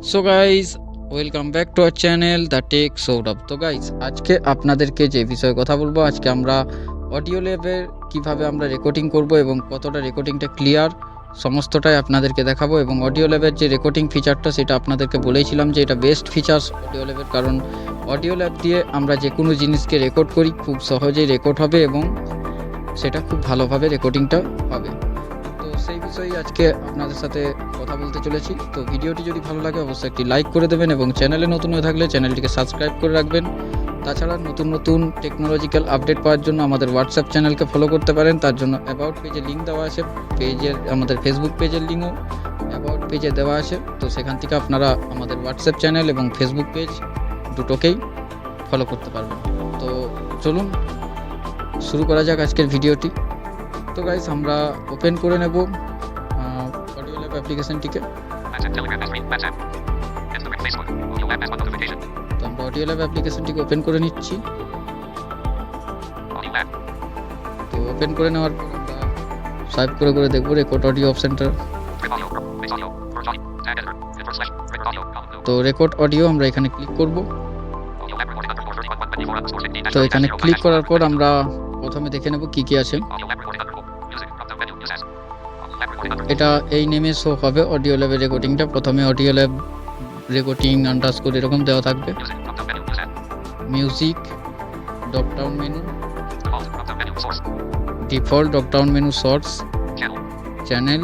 So guys, welcome back to our channel the tech Sourav. তো guys, আজকে আপনাদেরকে যে বিষয়ে কথা বলবো, আজকে আমরা অডিও ল্যাবের কিভাবে আমরা রেকর্ডিং করব এবং কতটা রেকর্ডিংটা ক্লিয়ার সমস্তটাই আপনাদেরকে দেখাবো। এবং অডিও ল্যাবের যে রেকর্ডিং ফিচারটা সেটা আপনাদেরকে বলেছিলাম যে এটা বেস্ট ফিচার্স অডিও ল্যাবের, কারণ অডিও ল্যাব দিয়ে আমরা যে কোনো জিনিসকে রেকর্ড করি খুব সহজেই রেকর্ড হবে এবং সেটা খুব ভালোভাবে রেকর্ডিংটা হবে। তো সেই বিষয়ে আজকে আপনাদের সাথে কথা বলতে চলেছি। তো ভিডিওটি যদি ভালো লাগে অবশ্যই একটি লাইক করে দেবেন এবং চ্যানেলে নতুন হয়ে থাকলে চ্যানেলটিকে সাবস্ক্রাইব করে রাখবেন। তাছাড়া নতুন নতুন টেকনোলজিক্যাল আপডেট পাওয়ার জন্য আমাদের হোয়াটসঅ্যাপ চ্যানেলকে ফলো করতে পারেন। তার জন্য অ্যাবাউট পেজে লিঙ্ক দেওয়া আছে, পেজের আমাদের ফেসবুক পেজের লিঙ্কও অ্যাবাউট পেজে দেওয়া আছে। তো সেখান থেকে আপনারা আমাদের হোয়াটসঅ্যাপ চ্যানেল এবং ফেসবুক পেজ দুটোকেই ফলো করতে পারবেন। তো চলুন শুরু করা যাক আজকের ভিডিওটি। তো গাইস, আমরা ওপেন করে নেব অডিও ল্যাব অ্যাপ্লিকেশনটিকে। তো আমরা অডিও ল্যাব অ্যাপ্লিকেশনটিকে ওপেন করে নিচ্ছি। তো ওপেন করে নেওয়ার পর আমরা সাইপ করে করে দেখব রেকর্ড অডিও অপশনটা। তো রেকর্ড অডিও আমরা এখানে ক্লিক করব। তো এখানে ক্লিক করার পর আমরা প্রথমে দেখে নেব কি কি আছে। এটা এই নেমে শো হবে অডিও ল্যাবের রেকর্ডিংটা। প্রথমে অডিও ল্যাব রেকর্ডিং আন্ডারস্কোর এরকম দেওয়া থাকবে। Music, dropdown menu, default dropdown menu, shorts, channel.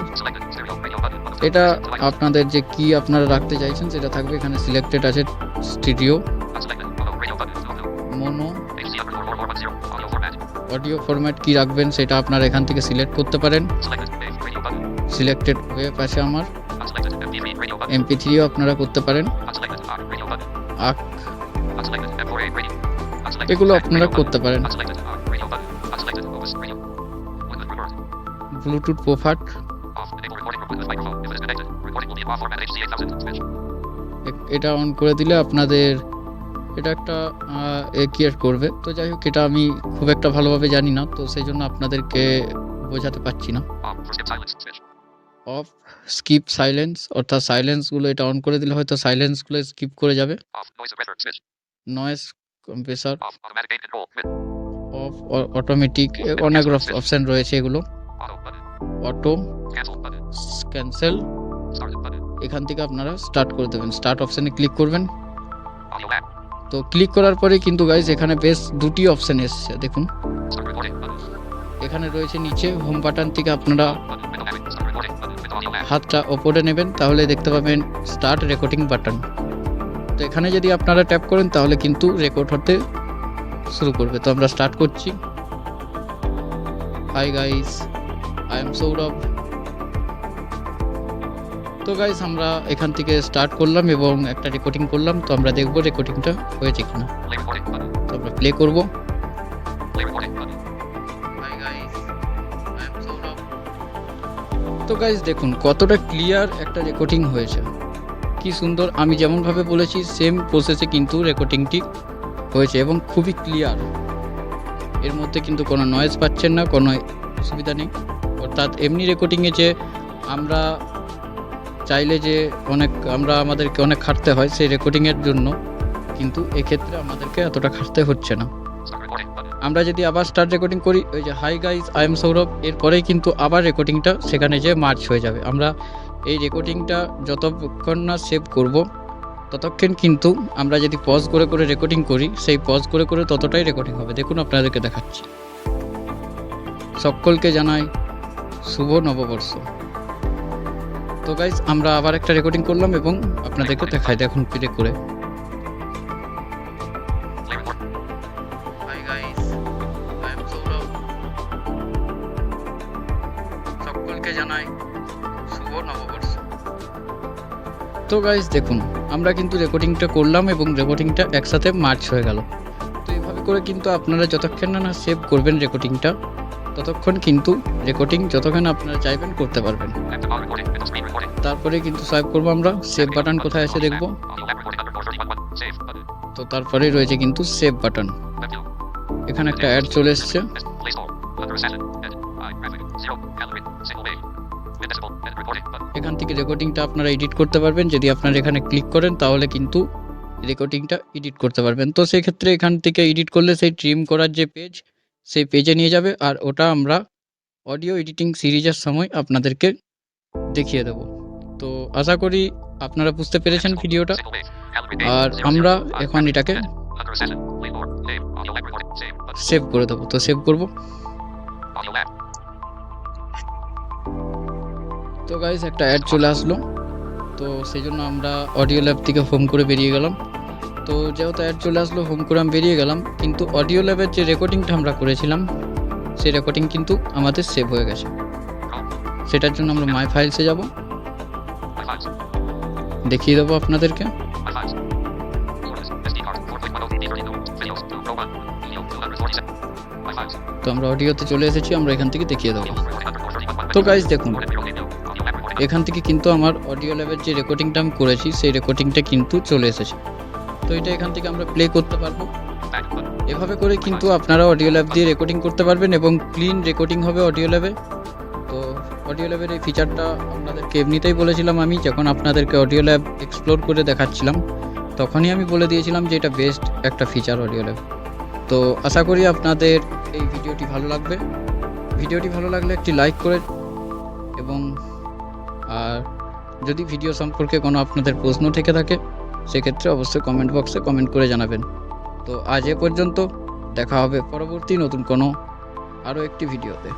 এটা আপনাদের যে কি আপনারা রাখতে চাইছেন সেটা থাকবে। এখানে সিলেক্টেড আছে স্টুডিও, মোনো, অডিও ফরম্যাট কি রাখবেন সেটা আপনারা এখান থেকে সিলেক্ট করতে পারেন। সিলেক্টেড ওয়েব আছে আমার, MP3ও আপনারা করতে পারেন, আক, এগুলো আপনারা করতে পারেন। ব্লুটুথ প্রোফাট, এটা অন করে দিলে আপনাদের এটা একটা ক্রিয়েট করবে। তো যাই হোক, এটা আমি খুব একটা ভালোভাবে জানি না, তো সেই জন্য আপনাদেরকে বোঝাতে পারছি না। অফ স্কিপ সাইলেন্স, অর্থাৎ সাইলেন্সগুলো এটা অন করে দিলে হয়তো সাইলেন্সগুলো স্কিপ করে যাবে। নয়েজ কম্প্রেসার অফ, অটোমেটিক, অনেক অপশন রয়েছে এগুলো। অটো ক্যান্সেল, এখান থেকে আপনারা স্টার্ট করে দেবেন। স্টার্ট অপশানে ক্লিক করবেন। তো ক্লিক করার পরে কিন্তু গাইজ এখানে বেশ দুটি অপশান এসছে, দেখুন এখানে রয়েছে নিচে হোম বাটন থেকে আপনারা হাতটা ওপরে নেবেন, তাহলে দেখতে পাবেন স্টার্ট রেকর্ডিং বাটন। তো এখানে যদি আপনারা ট্যাপ করেন তাহলে কিন্তু রেকর্ড হতে শুরু করবে। তো আমরা স্টার্ট করছি। Hi guys, I am Sourav. তো গাইস, আমরা এখান থেকে স্টার্ট করলাম এবং একটা রেকর্ডিং করলাম। তো আমরা দেখব রেকর্ডিংটা হয়েছে কিনা। তো আমরা প্লে করব। তো গাইস দেখুন কতটা ক্লিয়ার একটা রেকর্ডিং হয়েছে, কি সুন্দর। আমি যেমনভাবে বলেছি সেম প্রসেসে কিন্তু রেকর্ডিংটি হয়েছে এবং খুবই ক্লিয়ার। এর মধ্যে কিন্তু কোনো নয়েজ পাচ্ছেন না, কোনো অসুবিধা নেই। অর্থাৎ এমনি রেকর্ডিংয়ে যে আমরা চাইলে যে আমাদেরকে অনেক খাটতে হয় সেই রেকর্ডিংয়ের জন্য, কিন্তু এক্ষেত্রে আমাদেরকে এতটা খাটতে হচ্ছে না। আমরা যদি আবার স্টার্ট রেকর্ডিং করি, ওই যে hi guys I am Sourav, এরপরেই কিন্তু আবার রেকর্ডিংটা সেখানে যে মার্চ হয়ে যাবে। আমরা এই রেকর্ডিংটা যতক্ষণ না সেভ করব ততক্ষণ কিন্তু আমরা যদি পজ করে করে রেকর্ডিং করি, সেই পজ করে করে ততটাই রেকর্ডিং হবে। দেখুন আপনাদেরকে দেখাচ্ছি। সকলকে জানাই শুভ নববর্ষ। তো গাইস, আমরা আবার একটা রেকর্ডিং করলাম এবং আপনাদেরকে দেখাই, দেখুন প্লে করে। Hi guys I am Sourav, সকলকে জানাই শুভ নববর্ষ। তো গাইস দেখুন, আমরা কিন্তু রেকর্ডিংটা করলাম এবং রেকর্ডিংটা একসাথে মার্চ হয়ে গেল। তো এইভাবে করে কিন্তু আপনারা যতক্ষণ না সেভ করবেন রেকর্ডিংটা, ততক্ষণ কিন্তু রেকর্ডিং যতক্ষণ আপনারা চাইবেন করতে পারবেন। তারপরে কিন্তু সেভ করবো আমরা। সেভ বাটন কোথায় আছে দেখব। তো তারপরে রয়েছে কিন্তু সেভ বাটন। এখানে একটা অ্যাড চলে এসছে। এখান থেকে রেকর্ডিংটা আপনারা এডিট করতে পারবেন। যদি আপনারা এখানে ক্লিক করেন তাহলে কিন্তু রেকর্ডিংটা এডিট করতে পারবেন। তো সেই ক্ষেত্রে এখান থেকে এডিট করলে সেই ট্রিম করার যে পেজ, সেই পেজে নিয়ে যাবে, আর ওটা আমরা অডিও এডিটিং সিরিজের সময় আপনাদেরকে দেখিয়ে দেব। তো আশা করি আপনারা বুঝতে পেরেছেন ভিডিওটা। আর আমরা এখন এটাকে সেভ করে দেবো। তো সেভ করব। তো গাইস একটা অ্যাড চলে আসলো, তো সেই জন্য আমরা অডিও ল্যাব থেকে হোম করে বেরিয়ে গেলাম। তো যেহেতু অ্যাড চলে আসলো, হোম করে আমি বেরিয়ে গেলাম, কিন্তু অডিও ল্যাবের যে রেকর্ডিংটা আমরা করেছিলাম সেই রেকর্ডিং কিন্তু আমাদের সেভ হয়ে গেছে। সেটার জন্য আমরা মাই ফাইলসে যাব, দেখিয়ে দেবো আপনাদেরকে। তো আমরা অডিওতে চলে এসেছি, আমরা এখান থেকে দেখিয়ে দেবো। তো গাইস দেখুন, এখান থেকে কিন্তু আমার অডিও ল্যাবের যে রেকর্ডিংটা আমি করেছি সেই রেকর্ডিংটা কিন্তু চলে এসেছে। তো এটা এখান থেকে আমরা প্লে করতে পারবো। এভাবে করে কিন্তু আপনারা অডিও ল্যাব দিয়ে রেকর্ডিং করতে পারবেন এবং ক্লিন রেকর্ডিং হবে অডিও ল্যাবে। তো অডিও ল্যাবের এই ফিচারটা আপনাদেরকে এমনিতেই বলেছিলাম আমি, যখন আপনাদেরকে অডিও ল্যাব এক্সপ্লোর করে দেখাচ্ছিলাম তখনই আমি বলে দিয়েছিলাম যে এটা বেস্ট একটা ফিচার অডিও ল্যাব। তো আশা করি আপনাদের এই ভিডিওটি ভালো লাগবে। ভিডিওটি ভালো লাগলে একটি লাইক করে, এবং আর যদি ভিডিও সম্পর্কে কোনো আপনাদের প্রশ্ন থেকে থাকে সেক্ষেত্রে অবশ্যই কমেন্ট বক্সে কমেন্ট করে জানাবেন। তো আজ এ পর্যন্ত, দেখা হবে পরবর্তী নতুন কোনো আরও একটি ভিডিওতে।